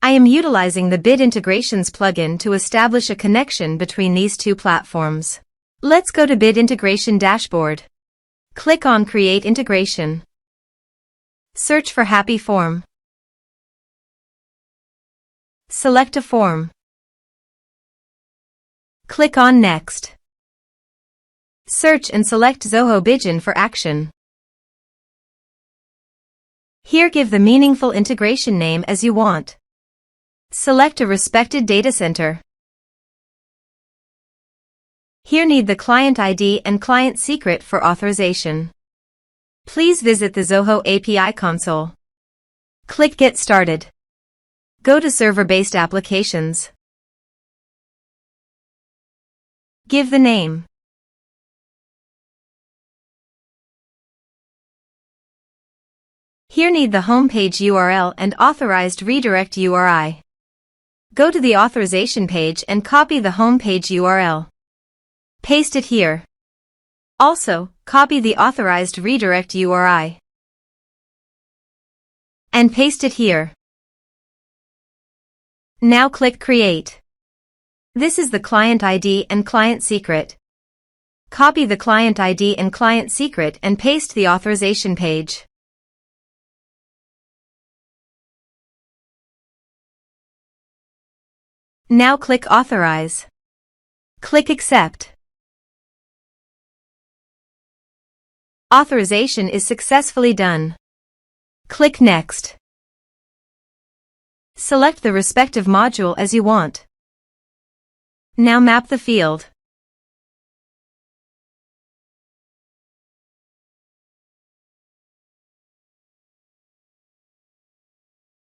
I am utilizing the Bit Integrations plugin to establish a connection between these two platforms. Let's go to Bit Integration Dashboard. Click on Create Integration. Search for Happyform. Select a form. Click on Next. Search and select Zoho Bigin for action. Here give the meaningful integration name as you want. Select a respected data center. Here need the client ID and client secret for authorization. Please visit the Zoho API console. Click Get Started. Go to Server-Based Applications. Give the name. Here need the homepage URL and authorized redirect URI. Go to the authorization page and copy the homepage URL. Paste it here. Also, copy the authorized redirect URI. And paste it here. Now click Create. This is the client ID and client secret. Copy the client ID and client secret and paste the authorization page. Now click Authorize. Click Accept. Authorization is successfully done. Click Next. Select the respective module as you want. Now map the field.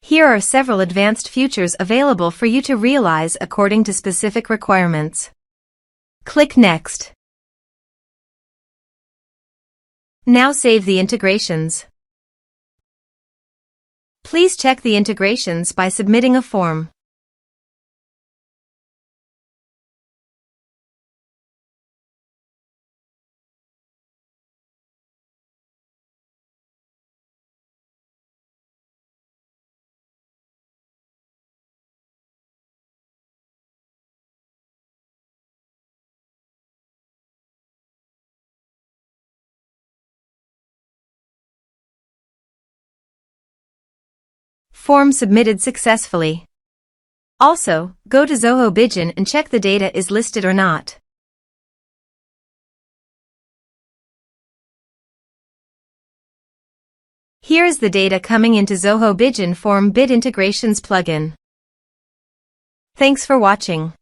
Here are several advanced features available for you to realize according to specific requirements. Click Next. Now save the integrations. Please check the integrations by submitting a form. Form submitted successfully. Also, go to Zoho Bigin and check the data is listed or not. Here is the data coming into Zoho Bigin from Bit Integrations plugin. Thanks for watching.